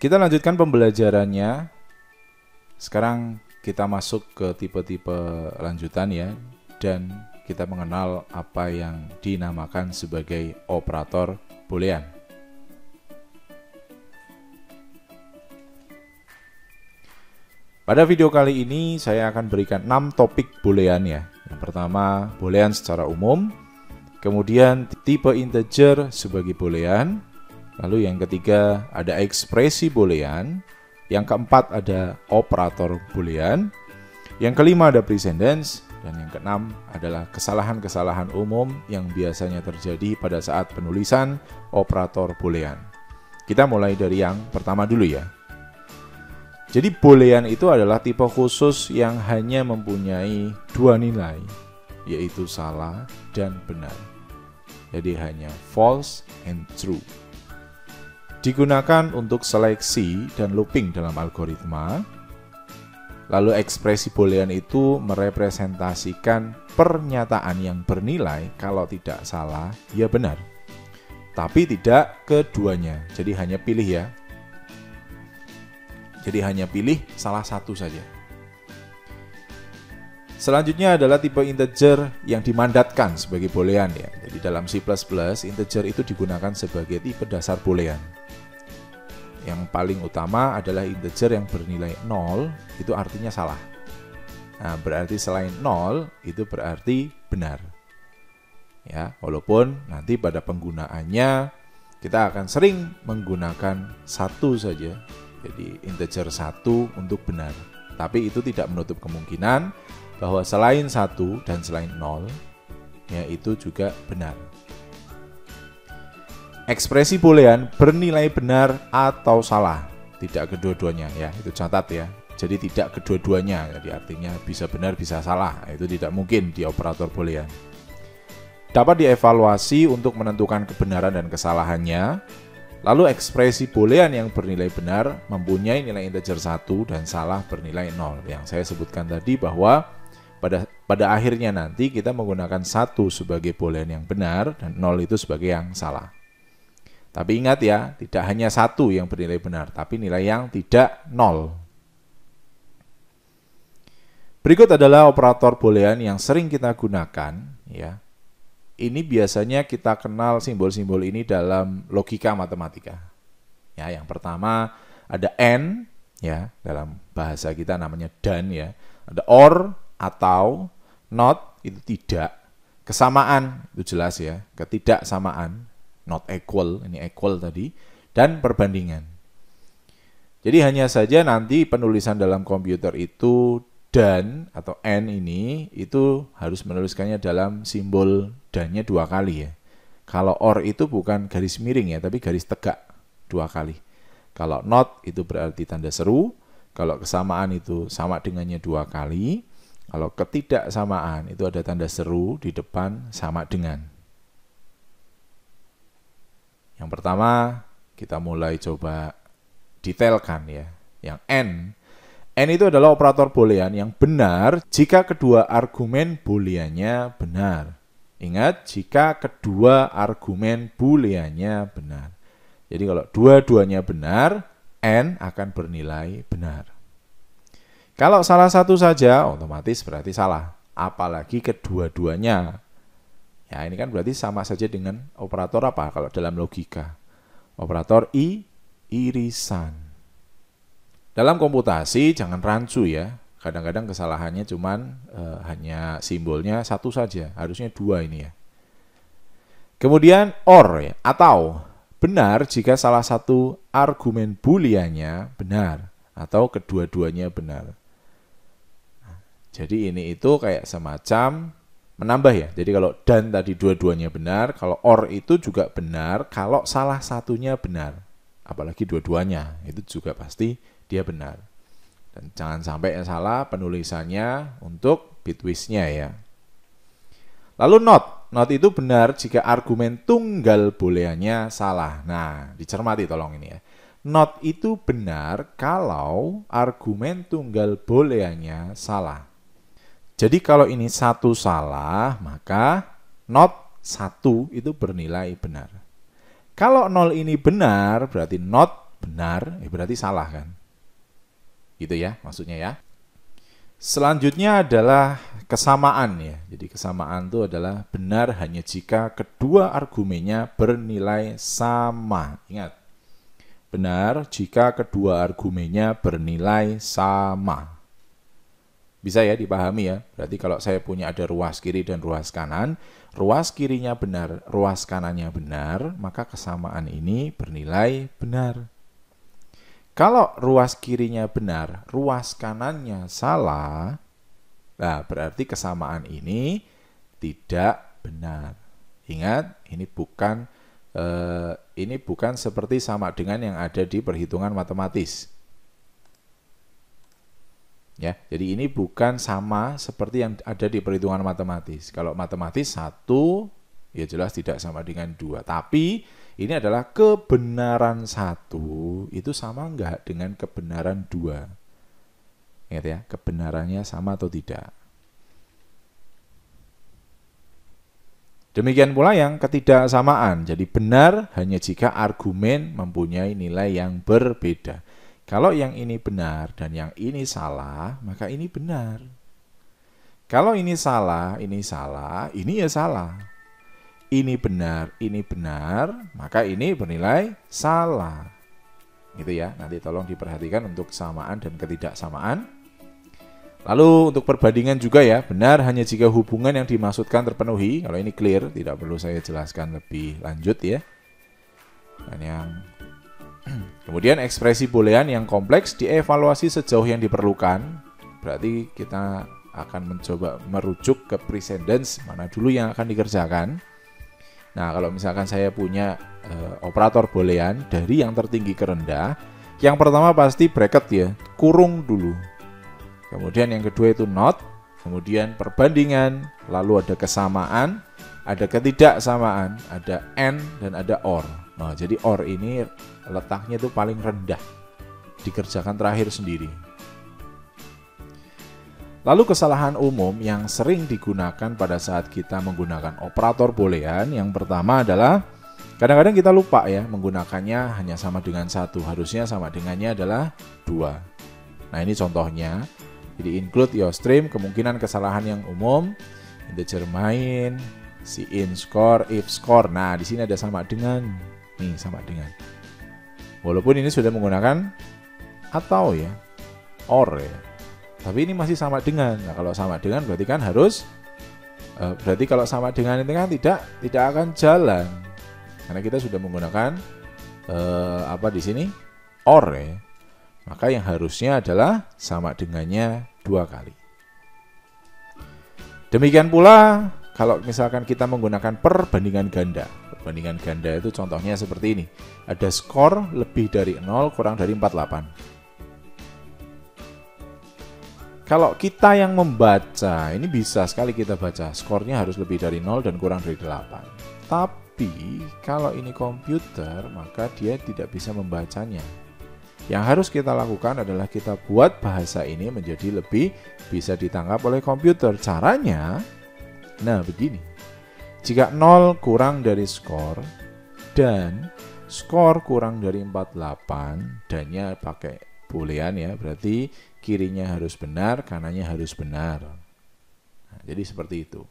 Kita lanjutkan pembelajarannya. Sekarang kita masuk ke tipe-tipe lanjutan ya, dan kita mengenal apa yang dinamakan sebagai operator boolean. Pada video kali ini saya akan berikan 6 topik boolean ya. Yang pertama, boolean secara umum, kemudian tipe integer sebagai boolean, lalu yang ketiga ada ekspresi boolean, yang keempat ada operator boolean, yang kelima ada precedence, dan yang keenam adalah kesalahan-kesalahan umum yang biasanya terjadi pada saat penulisan operator boolean. Kita mulai dari yang pertama dulu ya. Jadi boolean itu adalah tipe khusus yang hanya mempunyai 2 nilai, yaitu salah dan benar. Jadi hanya false and true. Digunakan untuk seleksi dan looping dalam algoritma. Lalu ekspresi boolean itu merepresentasikan pernyataan yang bernilai kalau tidak salah, ya benar. Tapi tidak keduanya. Jadi hanya pilih ya. Jadi hanya pilih salah satu saja. Selanjutnya adalah tipe integer yang dimandatkan sebagai boolean ya. Jadi dalam C++ integer itu digunakan sebagai tipe dasar boolean. Yang paling utama adalah integer yang bernilai 0, itu artinya salah. Nah, berarti selain 0 itu berarti benar. Ya, walaupun nanti pada penggunaannya kita akan sering menggunakan satu saja. Jadi integer 1 untuk benar. Tapi itu tidak menutup kemungkinan bahwa selain 1 dan selain 0, ya itu juga benar. Ekspresi boolean bernilai benar atau salah, tidak kedua-duanya ya, itu catat ya. Jadi tidak kedua-duanya, jadi artinya bisa benar bisa salah, itu tidak mungkin di operator boolean. Dapat dievaluasi untuk menentukan kebenaran dan kesalahannya. Lalu ekspresi boolean yang bernilai benar mempunyai nilai integer 1 dan salah bernilai 0. Yang saya sebutkan tadi bahwa pada akhirnya nanti kita menggunakan 1 sebagai boolean yang benar dan 0 itu sebagai yang salah. Tapi ingat ya, tidak hanya 1 yang bernilai benar, tapi nilai yang tidak 0. Berikut adalah operator boolean yang sering kita gunakan ya. Ini biasanya kita kenal simbol-simbol ini dalam logika matematika. Ya, yang pertama ada AND ya, dalam bahasa kita namanya dan ya. Ada OR atau, not itu tidak, kesamaan itu jelas ya, ketidaksamaan, not equal, ini equal tadi, dan perbandingan. Jadi hanya saja nanti penulisan dalam komputer itu dan atau and ini itu harus menuliskannya dalam simbol dan-nya 2 kali ya. Kalau or itu bukan garis miring ya, tapi garis tegak 2 kali. Kalau not itu berarti tanda seru, kalau kesamaan itu sama dengannya 2 kali, kalau ketidaksamaan itu ada tanda seru di depan sama dengan. Yang pertama kita mulai coba detailkan ya. Yang N itu adalah operator boolean yang benar jika kedua argumen booleannya benar. Ingat, jika kedua argumen booleannya benar. Jadi kalau dua-duanya benar, N akan bernilai benar. Kalau salah satu saja, otomatis berarti salah. Apalagi kedua-duanya. Ya, ini kan berarti sama saja dengan operator apa kalau dalam logika? Operator irisan. Dalam komputasi jangan rancu ya. Kadang-kadang kesalahannya cuman hanya simbolnya 1 saja. Harusnya 2 ini ya. Kemudian OR ya, atau benar jika salah satu argumen booleannya benar atau kedua-duanya benar. Jadi ini itu kayak semacam menambah ya. Jadi kalau dan tadi dua-duanya benar, kalau OR itu juga benar kalau salah satunya benar. Apalagi dua-duanya, itu juga pasti dia benar. Dan jangan sampai salah penulisannya untuk bitwist-nya ya. Lalu not itu benar jika argumen tunggal booleannya salah. Nah, dicermati tolong ini ya. Not itu benar kalau argumen tunggal booleannya salah. Jadi kalau ini 1 salah, maka not 1 itu bernilai benar. Kalau 0 ini benar, berarti not benar, berarti salah kan? Gitu ya maksudnya ya. Selanjutnya adalah kesamaan ya. Jadi kesamaan itu adalah benar hanya jika kedua argumennya bernilai sama. Ingat, benar jika kedua argumennya bernilai sama. Bisa ya dipahami ya. Berarti kalau saya punya ada ruas kiri dan ruas kanan, ruas kirinya benar, ruas kanannya benar, maka kesamaan ini bernilai benar. Kalau ruas kirinya benar, ruas kanannya salah, nah berarti kesamaan ini tidak benar. Ingat, ini bukan seperti sama dengan yang ada di perhitungan matematis. Ya, jadi ini bukan sama seperti yang ada di perhitungan matematis. Kalau matematis 1, ya jelas tidak sama dengan 2. Tapi ini adalah kebenaran 1 itu sama enggak dengan kebenaran 2. Ingat ya, kebenarannya sama atau tidak. Demikian pula yang ketidaksamaan. Jadi benar hanya jika argumen mempunyai nilai yang berbeda. Kalau yang ini benar dan yang ini salah, maka ini benar. Kalau ini salah, ini ya salah. Ini benar, maka ini bernilai salah. Gitu ya, nanti tolong diperhatikan untuk kesamaan dan ketidaksamaan. Lalu untuk perbandingan juga ya, benar hanya jika hubungan yang dimaksudkan terpenuhi. Kalau ini clear, tidak perlu saya jelaskan lebih lanjut ya. Dan yang kemudian ekspresi boolean yang kompleks dievaluasi sejauh yang diperlukan. Berarti kita akan mencoba merujuk ke precedence mana dulu yang akan dikerjakan. Nah, kalau misalkan saya punya operator boolean dari yang tertinggi ke rendah, yang pertama pasti bracket ya, kurung dulu. Kemudian yang kedua itu not, kemudian perbandingan, lalu ada kesamaan, ada ketidaksamaan, ada and, dan ada or. Nah, jadi or ini letaknya itu paling rendah, dikerjakan terakhir sendiri. Lalu kesalahan umum yang sering digunakan pada saat kita menggunakan operator boolean, yang pertama adalah kadang-kadang kita lupa ya, menggunakannya hanya sama dengan 1, harusnya sama dengannya adalah 2. Nah ini contohnya, jadi include your stream, kemungkinan kesalahan yang umum, integer main, in score, if score. Nah di sini ada sama dengan, nih sama dengan. Walaupun ini sudah menggunakan atau ya, or ya. Tapi ini masih sama dengan. Nah, kalau sama dengan berarti kan harus berarti kalau sama dengan itu kan tidak akan jalan. Karena kita sudah menggunakan apa di sini? Or ya. Maka yang harusnya adalah sama dengannya 2 kali. Demikian pula kalau misalkan kita menggunakan perbandingan ganda. Perbandingan ganda itu contohnya seperti ini. Ada skor lebih dari 0 kurang dari 48. Kalau kita yang membaca, ini bisa sekali kita baca, skornya harus lebih dari 0 dan kurang dari 8. Tapi, kalau ini komputer, maka dia tidak bisa membacanya. Yang harus kita lakukan adalah kita buat bahasa ini menjadi lebih bisa ditangkap oleh komputer. Caranya, nah begini. Jika 0 kurang dari skor, dan skor kurang dari 48, dannya pakai boolean ya, berarti kirinya harus benar, kanannya harus benar. Nah, jadi seperti itu.